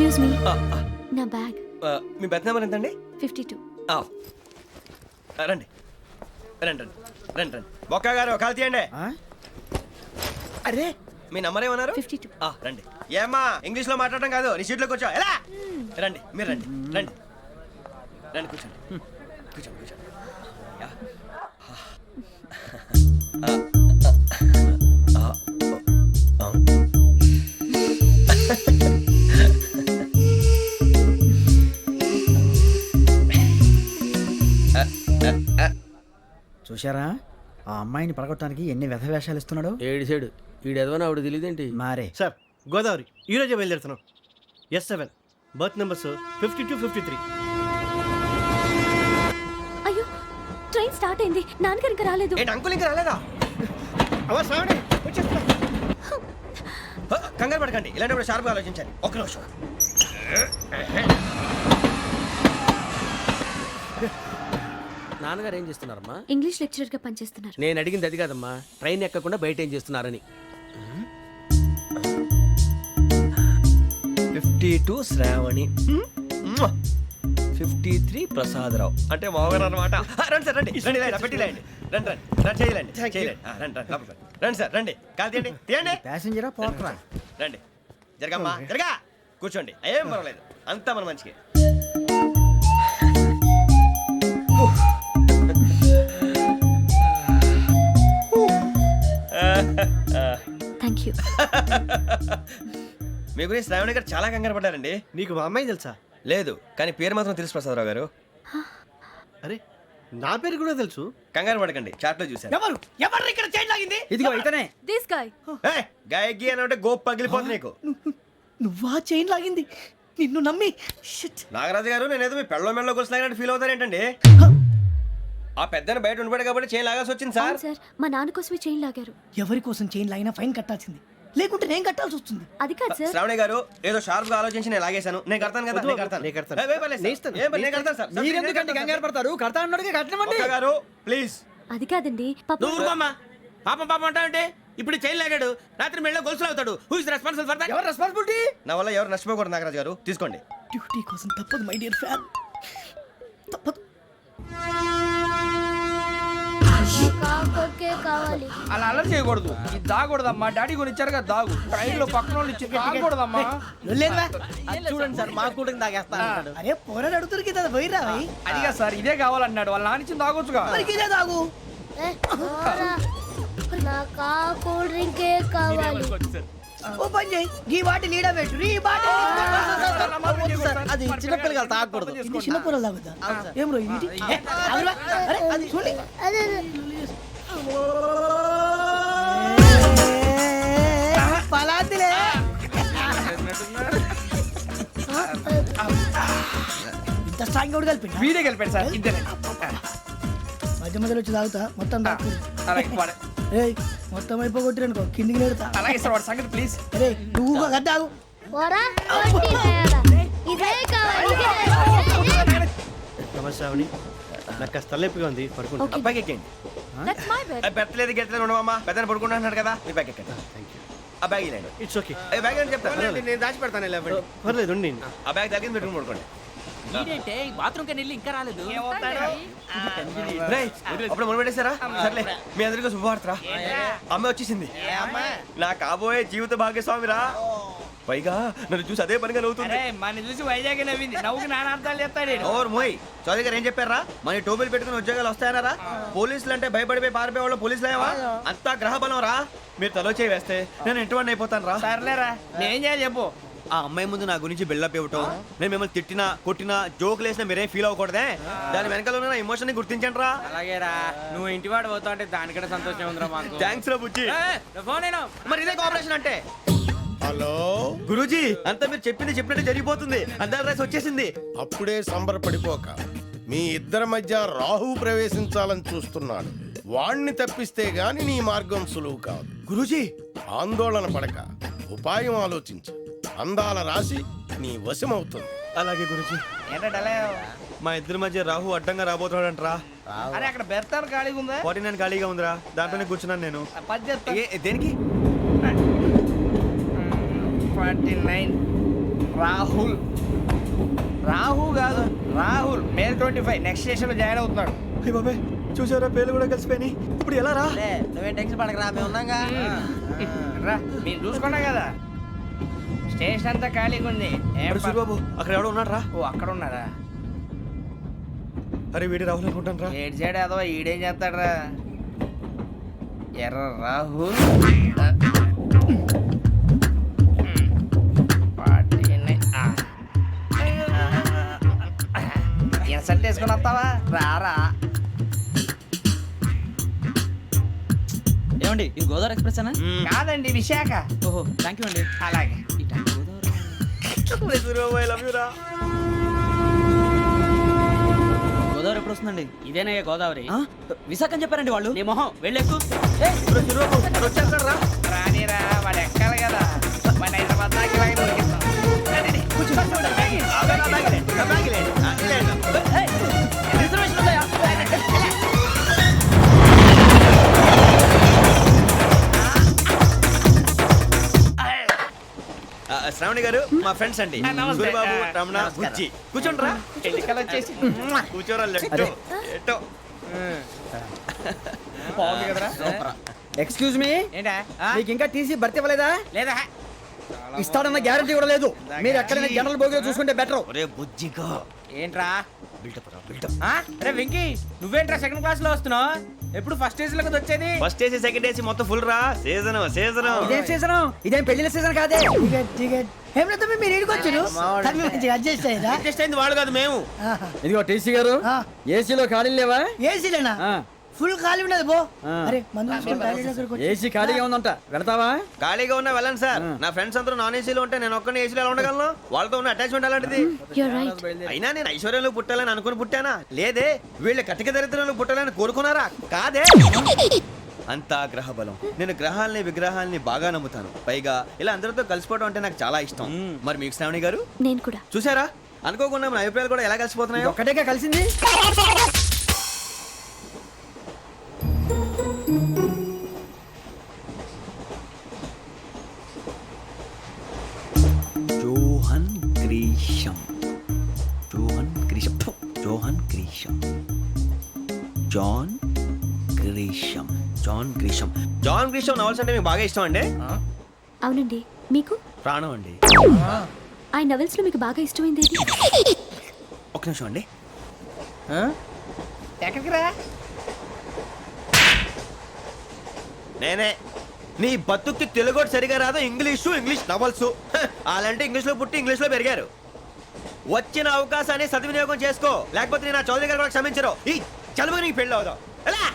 Excuse me, నా bag. మీ berth number ఎంతండి? 52. రండి రండి రండి రండి రండి. బొక్క గారు కాల్ తీయండి. అరే మీ నంబర్ ఏమన్నారు? 52. రండి. ఏమ్మా ఇంగ్లీష్ లో మాట్లాడడం కాదు, నీ సీట్లో కూర్చో. ఎలా రండి, మీరు రండి రండి రండి, కూర్చోండి కూర్చోండి కూర్చోండి. యా. చూశారా ఆ అమ్మాయిని పడగొట్టడానికి ఎన్ని వ్యధ వేషాలు ఇస్తున్నాడు. ఏడు సైడు ఈడెదవని ఆవిడ తెలియదేంటి? మారే సార్ గోదావరి ఈరోజే బయలుదేరుతున్నాం. S7 berth numbers 52, 53. అయ్యో, ట్రైన్ స్టార్ట్ అయింది. నాన్నగారు ఇంకా రాలేదు. ఏంటి అంకుల్ ఇంకా రాలేదా? కంగారు పడకండి, ఇలాంటప్పుడు షార్ప్గా ఆలోచించండి. ఒక్క నిమిషం. నాన్నగారు ఏం చేస్తున్నారమ్మా? ఇంగ్లీష్ లెక్చరర్ గా పనిచేస్తున్నారు. నేను అడిగింది అది కాదమ్మా, ట్రైన్ ఎక్కకుండా బయట ఏం చేస్తున్నారని. 52 శ్రావణి, 53 ప్రసాదరావు అంటే మామగారు అనమాట. రండి సార్ రండి రండి, ఇలా పెట్టి లేండి. రండి రండి రండి, చేయలేండి చేయలేండి. రండి రండి లోపలికి రండి సార్, రండి కాదు తీయండి తీయండి. ప్యాసింజరా పోట్రా. రండి జరగమ్మా జరగా, కూర్చోండి. ఏం పర్వాలేదు, అంతా మన మంచికి. Thank you. మీ గురించి శ్రావణి గారు చాలా కంగారు పడ్డారండి. నీకు మా అమ్మాయి తెలుసా? లేదు, కానీ పేరు మాత్రం తెలుసు ప్రసాదరావు గారు. అరే నా పేరు కూడా తెలుసు. కంగారు పడకండి, చాట్ లో చూశాను. ఎవరు ఎవరు ఇక్కడ చైన్ లాగింది? ఇదిగో ఇతనే. This guy. గాయకి అని అంటే గోప్ పగిలిపోతుంది నీకు. నువ్వా చైన్ లాగింది? నిన్ను నమ్మి నాగరాజు గారు, నేనేదో మీ పెళ్ళ మెళ్ళ గురిసిలాగినట్టు ఫీల్ అవుతారేంటండి? ఆ పెద్దని బయట ఉండిపోయాడు కాబట్టి చైన్ లాగాల్సి వచ్చింది సార్. సార్, మా నాన్న కోసమే చైన్ లాగారు. ఎవరి కోసం చైన్ లాగినా ఫైన్ కట్టాల్సింది, లేకుంటే నేను కట్టాల్సి వస్తుంది. అది కాదు సార్. శ్రావణి గారు ఏదో షార్ప్ గా ఆలోచించి నేను లాగేశాను. నేను కడతాను కదా, నేను కడతాను. నేను కడతాను సార్. మీరెందుకంటే కంగారు పడతారు? కడతా అన్నాడుగా కట్టమండి. ఒక్క గారు ప్లీజ్. అది కాదండి, పాపం. నువ్వు ఊరుకోమ్మా. పాపం పాపం అంటావంటే? ఇప్పుడు చైన్ లాగాడు, రాత్రి మెళ్ళ గొలుసులు అవుతాడు. Who is responsible for that? ఎవరు రెస్పాన్సిబిలిటీ? నా వల్ల ఎవరు నష్టపోకూడదు నాగరాజు గారు, తీసుకోండి. డ్యూటీ కోసం తప్పదు మై డియర్ ఫ్యాన్, తప్పదు. అలా అలర్ చేయకూడదు. ఇది దాగకూడదమ్మా. డాడీ కొని ఇచ్చారు కదా దాగు. ట్రైన్ లో పక్కన వాళ్ళు ఇచ్చి దాగకూడదమ్మా. చూడండి సార్, మా కూడా తాగేస్తా. అరే పోరాడు అడుగుతారు కదా, పోయిరా భయ్. అదిగా సార్, ఇదే కావాలన్నాడు. వాళ్ళ నానిచ్చింది తాగొచ్చుగా. మరి ఇదే తాగు. ఓ పని చేయి, ఈ బాటి లీడ పెట్టు. ఈ బాటి అది చిన్నపిల్లలు తాగకూడదు. ఇది చిన్న పొరలు తాగుతా. ఏం రో ఇది? అరే అది చూడండి. పలాతిలే. ఇంత స్ట్రాంగ్ కూడా కలిపి వీడే గెలిపాడు సార్, ఇద్దరే. మధ్య మధ్యలో వచ్చి తాగుతా, మొత్తం తాగు. అలాగే వాడు- ఏయ్ మొత్తం అయిపోగొట్టిరనుకో కిందికి నేడుతా. అలాగే సార్, వాడు సంగతి ప్లీజ్. అరే నువ్వు గద్దాగు. నమస్తే శ్రావణి, నాకు కాస్త తలెప్పిగా ఉంది, పడుకుంటా. Okay. బ్యాగ్ ఎక్కండి. That's my bed. పెట్టలేదు గెట్టలేదు ఉండమమ్మా. పెద్దని పడుకుంటున్నాడు కదా, మీ బ్యాగ్ ఎక్కండి. ఆ బ్యాగ్ ఇలాండి. ఇట్స్ ఓకే, బ్యాగ్ అని చెప్తాను. నేను దాచి పెడతాను. పర్లేదు ఉండి. ఆ బ్యాగ్ తగ్గింది పెట్టుకుని పడుకోండి. బాత్రూమ్ కి వెళ్ళి ఇంకా రాలేదు. రేయ్, అప్పుడు మొదలు పెట్టేశారా? సర్లే, మీ అందరికీ శుభవార్తరా. అమ్మ వచ్చేసింది. నా కాబోయే జీవిత భాగ్యస్వామిరా. పైగా నన్ను చూసి అదే పనిగా నవ్వుతుంది. మన చూసి వైజాగ్ నవ్వింది. నవ్వుకి నాన్న అర్థాలు చెప్తాడు. ఓర్ మోయ్, చౌదరి గారు ఏం చెప్పారా? మన టోబీలు పెట్టుకుని ఉద్యోగాలు వస్తాయనరా? పోలీసులు అంటే భయపడిపోయి పారిపోయే వాళ్ళు పోలీసులేవా? అంతా గ్రహ బలం రా. మీరు తలో చేయి వేస్తే నేను ఇంటివాడిని అయిపోతాను రా. సర్లేరా, నేనేం చేయాలి చెప్పు. ఆ అమ్మాయి ముందు నా గురించి బిల్డప్ ఇవ్వటం, నేను మిమ్మల్ని తిట్టినా కొట్టినా జోకులు వేసినా మీరేం ఫీల్ అవ్వకూడదే. దాని వెనకాల ఉన్న ఎమోషన్ ని గుర్తించండి రా. అలాగేరా, నువ్వు ఇంటివాడు పోతా అంటే దానికంటే సంతోషం ఉందిరా మాకు. థ్యాంక్స్ రా బుజ్జి. ఫోన్ అయినా మరి ఇదే కోఆపరేషన్ అంటే. హలో గురూజీ, అంతా మీరు చెప్పింది చెప్పినట్టు జరిగిపోతుంది. అందరి రైస్ వచ్చేసింది. అప్పుడే సంబరపడిపోక. మీ ఇద్దరి మధ్య రాహు ప్రవేశించాలని చూస్తున్నాడు. వాణ్ణి తప్పిస్తే గాని నీ మార్గం సులువు కాదు. గురూజీ, ఆందోళన పడక, ఉపాయం ఆలోచించు. అందాల రాశి నీ వశమవుతుంది. అలాగే గురూజీ. ఏంటంటే మా ఇద్దరి మధ్య రాహు అడ్డంగా రాబోతున్నాడంటరా. అరే అక్కడ బెర్తాను ఖాళీగా ఉందా? 49 ఖాళీగా ఉందిరా, దాంట్లోనే కూర్చున్నాను నేను. పది చెప్తా. దేనికి? 49 రాహుల్ రాహు కాదు రాహుల్ మే 25 నెక్స్ట్ స్టేషన్ లో జాయిన్ అవుతున్నాడు. అయ్య బాబాయ్ చూసారా పేర్లు కూడా కలిసిపోయినాయి. ఇప్పుడు ఎలా రా? నువ్వేం టెన్షన్ పడకరా మేము ఉన్నాగా. రా మీరు చూసుకున్నా కదా స్టేషన్ అంతా ఖాళీగా ఉంది. ఏం అరే సూరిబాబు అక్కడ ఎవడో ఉన్నాడు రా. ఓ అక్కడ ఉన్నారా? అరే వీడి రాహుల్ అనుకుంటాను రా. ఏడు సైడ్ ఏదో ఈడేం చేస్తాడరా? ఎర్ర రాహుల్ ఇన్సల్ట్ వేసుకుని వస్తావా? రారా. ఏమండి ఇది గోదావరి ఎక్స్ప్రెస్ అనా? కాదండి విశాఖ. ఓహో థ్యాంక్ యూ అండి. అలాగే అరే సూరిబాబు ఐ లవ్ యు రా. గోదావరి ఎప్పుడు వస్తుందండి? ఇదేనయ్య గోదావరి. విశాఖ అని చెప్పారండి వాళ్ళు. నీ మొహం వెళ్ళెక్కు. అరే సూరిబాబు అక్కడ వచ్చేస్తాడు రా. రానిరా వాడు ఎక్కాలి కదా. మన హైదరాబాద్ దాకా ఇలాగే దొరికిస్తాం. రండి, కూర్చో. రిజర్వేషన్ ఉందా? శ్రావణి గారు మా ఫ్రెండ్స్ అండి. నమస్తే. సూరిబాబు రమణ నమస్కారం. బుజ్జి కూర్చోండి రా. ఎన్నికలు వచ్చేసి కూర్చోరా లెట్టో ఎట్టో. బాగుంది కదరా? ఎక్స్క్యూజ్ మీ, ఏంటా? మీకు ఇంకా టీసీ భర్తీ ఇవ్వలేదా? లేదా ఇస్తాడన్న గ్యారంటీ కూడా లేదు. మీరు ఎక్కడైనా జనరల్ బోగిలో చూసుకుంటే బెటర్. ఒరే బుజ్జిగా ఏంట్రా? బిల్డప్ రా బిల్డప్. అరే వెంకీ నువ్వేంట్రా సెకండ్ క్లాస్ లో వస్తున్నావు? ఎప్పుడు ఫస్ట్ ఏజ్ లో కదా వచ్చేది? ఫస్ట్ ఏసీ సెకండ్ ఏసీ మొత్తం ఫుల్ రా. Season season. ఇదేం సీజన్? ఇదేం పెళ్లిన సీజన్ కాదే. ఏమిటో మీరు ఇడికొచ్చారు అడ్జస్ట్ అయ్యారా? అడ్జస్ట్ అయింది వాళ్ళు కాదు మేము. ఇదిగో టీసీ గారు, ఏసీలో ఖాళీ లేవా? ఏసీలేనా? ఫుల్ ఖాళీ ఉన్నది బో. అరే మందు తీసుకొని టాయిలెట్ దగ్గరకు వచ్చి. ఏసీ ఖాళీగా ఉందంట, వెళతావా? ఖాళీగా ఉన్నా వెళ్ళండి సార్. నా ఫ్రెండ్స్ అందరూ నాన్ ఏసీలో ఉంటే నేను ఒక్కనే ఏసీలో ఎలా ఉండగలను? వాళ్ళతో ఉన్న అటాచ్మెంట్ అలాంటిది. You're right. అయినా నేను ఐశ్వర్యంలో పుట్టాలని అనుకుని పుట్టానా? లేదే. వీళ్ళ కటిక దరిద్రంలో పుట్టాలని కోరుకున్నారా? కాదే. అంతా గ్రహ బలం. నేను గ్రహాలని విగ్రహాలని బాగా నమ్ముతాను. పైగా ఇలా అందరితో కలిసిపోవడం అంటే నాకు చాలా ఇష్టం. మరి మీకు శ్రావణి గారు? నేను కూడా. చూసారా అనుకోకుండా మన అభిప్రాయాలు కూడా ఎలా కలిసిపోతున్నాయో. ఒక్కటేగా కలిసింది. Johan Grisham. Johan Grisham. Johan Grisham. John Grisham. John Grisham. John Grisham novels అంటే మీకు బాగా ఇష్టం అండి? అవునండి. మీకు? ప్రాణం అండి. ఆయన నవెల్స్ లో మీకు బాగా ఇష్టమైంది ఏది? ఒక్క నిమిషం అండి. ఎక్కడికి రా? నేనే. నీ బతుక్కి తెలుగు సరిగా రాదు. English novels. అలాంటి ఇంగ్లీష్లో పుట్టి ఇంగ్లీష్లో పెరిగారు. వచ్చిన అవకాశాన్ని సద్వినియోగం చేసుకో, లేకపోతే నేను నా చౌదరి గారు కూడా క్షమించరు. ఈ చదువు నీకు పెళ్ళి అవుదాం. ఎలా?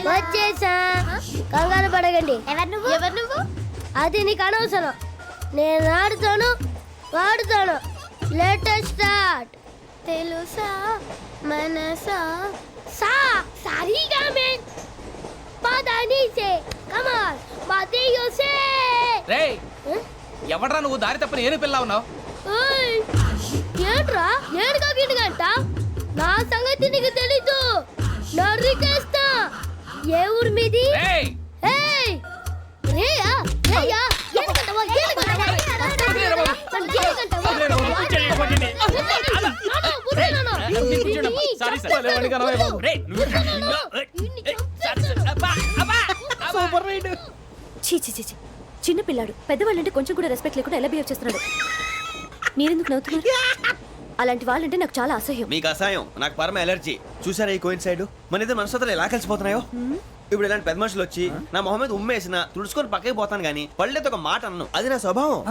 వచ్చేసా, కంగారు పడకండి. ఎవరు నువ్వు? అది నీకు అనవసరం. నేను ఆడుతాను, వాడుతాను. Latest start. తెలుసా మనసా సా సారీగా మే పదని సే కమాల్ బాతేయో సే. రేయ్ ఎవడ్రా నువ్వు? దారి తప్పని ఏను పిల్ల ఉన్నావు? ఓయ్ ఏంట్రా ఏడుగా గిడుగంట? నా సంగతి నీకు తెలీదు. నరికేస్తా. ఏ ఊరు మీది? రేయ్ ఏయ్ రేయా రేయా ఏడుగంటవా ఏడుగంటవా చీ చీ చీ చీ. చిన్న పిల్లాడు. పెద్దవాళ్ళంటే కొంచెం కూడా రెస్పెక్ట్ లేకుండా ఎలా బిహేవ్ చేస్తున్నాడు. మీరెందుకు నవ్వుతున్నారు? అలాంటి వాళ్ళంటే నాకు చాలా అసహ్యం. మీకు అసహాయం, నాకు పరమ ఎలర్జీ. చూసారా ఈ కోయిన్ సైడ్? మన ఇద్దరు మనసుతో ఎలా కలిసిపోతున్నాయో. ఇప్పుడు ఇలాంటి పెద్ద మనుషులు వచ్చి నా మొహం మీద ఉమ్మేసిన తుడుచుకొని పక్కకి పోతాను, కానీ పళ్ళేతో ఒక మాట అన్ను. అది నా స్వభావం.